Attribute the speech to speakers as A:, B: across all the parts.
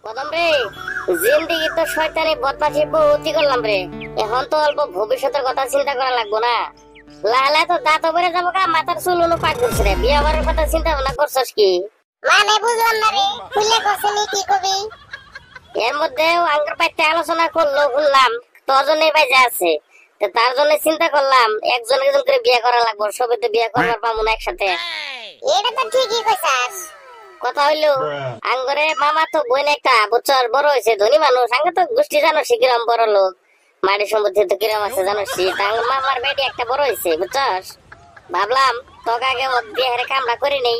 A: কদম রে, জিন্দেগি তো শয়তানি বদমাশি বহুতই করলাম রে। এখন তো অল্প ভবিষ্যতের কথা চিন্তা করা লাগবো না। লালা তো দাঁত বেড়ে যাবো গা, মাথার চুল উনো পাক করছে রে। বিয়ে করার কথা চিন্তা ভাবনা করছস কি?
B: মানে বুঝলাম না রে, খুলে কসনি কি কবি?
A: এর মধ্যে আঙ্গুর পাইতে আলোচনা করলো শুনলাম তোর জন্য বাইজে আছে। তো তার জন্য চিন্তা করলাম একজন একজন করে বিয়ে করা লাগবো, সবে তো বিয়ে করবার পাবো না একসাথে।
B: এটা তো ঠিকই কইছাস।
A: কথা হইলো আঙ্গরে মামা তো বোন একটা বছর বড় হয়েছে, ধনী মানুষ। আঙ্গ তো গোষ্ঠী জানো কিরম বড় লোক, মাটি সম্পত্তি তো কিরম আছে জানো। মামার বেটি একটা বড় হয়েছে বুঝছস। ভাবলাম তোকে আগে বিয়ে হারে কামড়া করি নেই,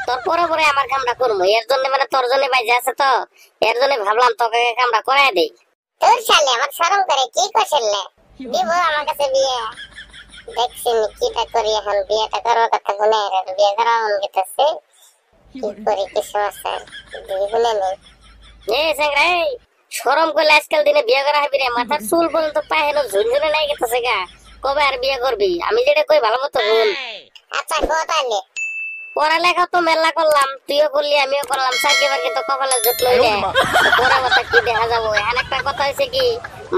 A: তোর পরে পরে আমার কামড়া করবো। এর জন্য মানে তোর জন্য বাইজে আছে তো, এর জন্য ভাবলাম তোকে আগে কামড়া করাই দেই।
B: তোর শালে আমার শরম করে কি কইছলে? দিব আমার কাছে বিয়ে। দেখছি কিটা করি এখন, বিয়েটা করার কথা শুনে রে, বিয়ে করা মন গেতেছে। কি করি কি সমস্যা? দিবনে নেই।
A: এ স্যাংরা, এই শরম করলে আজকাল দিনে বিয়ে করা হবে রে। মাথার চুল পর্যন্ত পায়ে হেন ঝুনঝুনে নাই গেতেছে গা। কবে আর বিয়ে করবি? আমি যেটা কই ভালো মতো শুন।
B: আচ্ছা গোতালে
A: পড়ালেখা তো মেলা করলাম, তুইও করলি আমিও করলাম, চাকরি বাকরি তো কপালে জুট লইলে পরে কথা কি দেখা যাবো। এখন একটা কথা হয়েছে কি,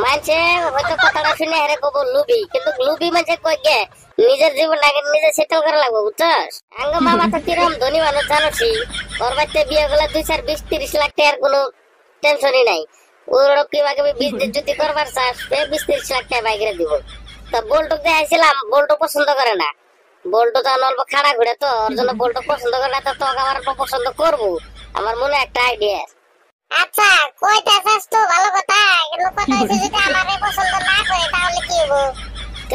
A: মানছে হয়তো কথাটা শুনে হেরে কব লুবি, কিন্তু লুবি মানছে কই গে নিজের জীবন আগে নিজে সেটেল করা লাগবো বুঝছস। আঙ্গ মামা তো কিরম ধনী মানুষ জানোসি, ওর বাড়িতে বিয়ে করলে 2-4-20-30 লাখ টাকার কোনো টেনশনই নাই। ওর কিভাবে বিজনেস যদি করবার চাস 20-30 লাখ টাকা বাইরে দিব। তা বল্টুক দিয়ে আইছিলাম, বল্টু পছন্দ করে না। বল্টু তো অল্প খাড়া ঘুরে, তো ওর জন্য বল্টু পছন্দ করে না। তো তোকে আমার পছন্দ করবো, আমার মনে একটা আইডিয়া।
B: আচ্ছা কইতাছস তো ভালো কথা, কিন্তু কথা হইছে যদি আমারে পছন্দ না করে তাহলে কি হবো?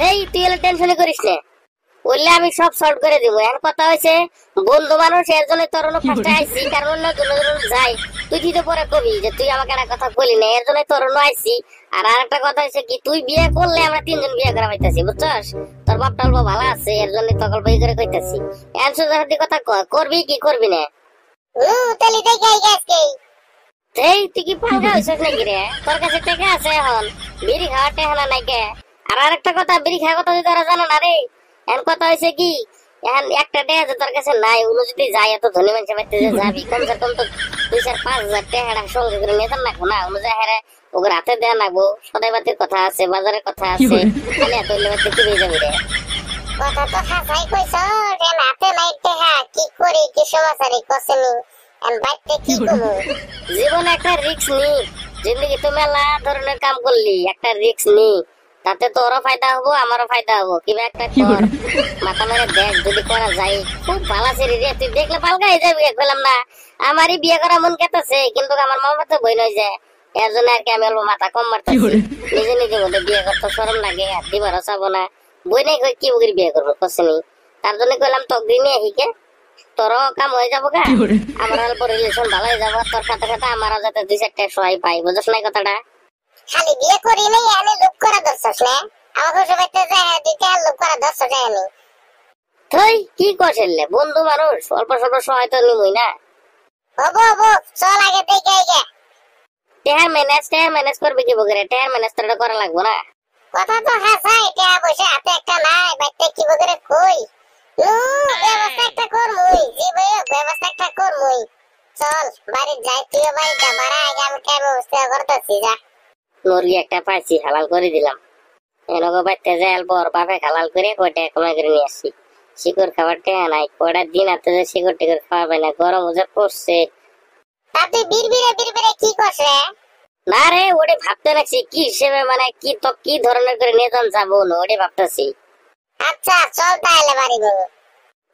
A: এই তুই এলে টেনশন করিস না, বললে আমি সব সলভ করে দিব। এখন কথা হয়েছে বন্ধু মানুষ, এর জন্য তোর ফার্স্টে আইসি, কারণ অন্য জন যাই তুই তো পরে কবি যে তুই আমাকে একটা কথা বলি না, এর জন্য তোর আইসি। আর আরেকটা কথা হয়েছে কি, তুই বিয়ে করলে আমরা 3জন বিয়ে করা পাইতেছি বুঝছস। তোর বাপটা অল্প ভালো আছে, এর জন্য তকল বই করে কইতাছি। এনসো যদি কথা করবি কি করবি না?
B: তাহলে দেখে আই গেছে।
A: এই তুই কি পালগা হইছিস নাকি রে? তোর কাছে টাকা আছে এখন, বিড়ি খাওয়ার টাকা নাই কে? আর আরেকটা কথা, বিড়ি খাওয়ার কথা যদি তোরা জানো না রে। এখন কথা হয়েছে কি, এখন একটা টাকা যে তোর কাছে নাই, উনি যদি যায় এত ধনী মানুষের বাড়িতে যে যাবি, কমসে কম তো 2-4-5 হাজার টাকা সঙ্গে করে নিয়ে লাগবো না? উনি যায় হ্যাঁ ওকে রাতে দেওয়া লাগবো, সদাই বাতির কথা আছে, বাজারের কথা আছে, তাহলে এত বাড়িতে কি হয়ে যাবি রে?
B: কথা তো খাসাই কইছ, রেন হাতে নাই টাকা, কি করি কি সমস্যা রে কসনি? এন বাইতে কি করব?
A: জীবনে একটা রিস্ক নি, জিন্দগি তো মেলা ধরনের কাম করলি, একটা রিস্ক নি, তাতে তোরও ফায়দা হবো আমারও ফায়দা হবো। কিবা একটা কর, মাথা মেরে দেখ, যদি করা যায় খুব ভালো সেরি রে। তুই দেখলে পালগাই যাবি, বললাম না আমারই বিয়ে করা মন কেটেছে, কিন্তু আমার মামা তো বই নয় যায়। এর জন্য আর কি আমি অল্প মাথা কম মারতেছি। নিজে নিজে মধ্যে বিয়ে করতে শরম লাগে, আর দিবারও চাবো না। বই নাই কই কি বকরি বিয়ে করবো কসনি, তার জন্য কইলাম তোক দিনে হিকে তোরও কাম হয়ে যাবো গা, আমার অল্প রিলেশন ভালো হয়ে যাবো। তোর সাথে সাথে আমারও যাতে 2-4 সহায় পাই, বুঝছ না কথাটা?
B: খালি বিয়ে করি নাই, আমি লোক করা দছছস না? আমাকে সবাইতে যায় দিতে লোক করা দছছস আমি।
A: তুই কি করছিলে? বন্ধু মানুষ অল্প স্বল্প সহায় তো নিমই না।
B: হবো হবো, চল আগে দেখে আইগে।
A: টেয়ার ম্যানেজ করবি কি বকরে? টেয়ার ম্যানেজ তো করা লাগবো না?
B: কথা তো হাসাই, টাকা পয়সা হাতে একটা নাই, বাইতে কি বকরে কই? ব্যবস্থা একটা করমুই, জীবে ব্যবস্থা একটা করমুই। চল বাড়ি যাই, তুইও বাড়ি যা, বাড়া আগে আমি টাকা ব্যবস্থা করতেছি যা।
A: মুরগি একটা পাইছি, হালাল করে দিলাম। এনগো বাইতে যাই অল্প ওর বাপে হালাল করে কয়টা কমাই করে নিয়ে আসছি। শিকড় খাবার টেয়া নাই, কয়টা দিন হাতে যে শিকড় টিকড় খাওয়া পাই না, গরম ওজা পড়ছে।
B: তা তুই বিড়বিড়ে কি করছ রে?
A: না রে, ওটা ভাবতে রাখছি কি হিসেবে, মানে কি তো কি ধরনের করে নিয়ে যাবো না, ওটা ভাবতেছি।
B: আচ্ছা চল তাহলে বাড়ি গো।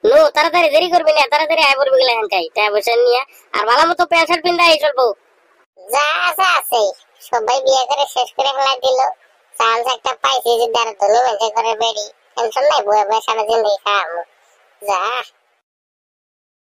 A: নো তাড়াতাড়ি দেরি করবি না, তাড়াতাড়ি আয় পড়বি গেলে হাঙ্কাই টাকা পয়সা নিয়ে। আর ভালো মতো প্যান্ট শার্ট পিন্ধা এই চলবো।
B: যা আছে আছে, সবাই বিয়ে করে শেষ করে ফেলা দিল। চান্স একটা পাইছি যে দাঁড়া ধনী মানুষের ঘরে বেড়ি, টেনশন নাই, বয়ে বয়ে সারা জিন্দগি খাওয়াবো। যা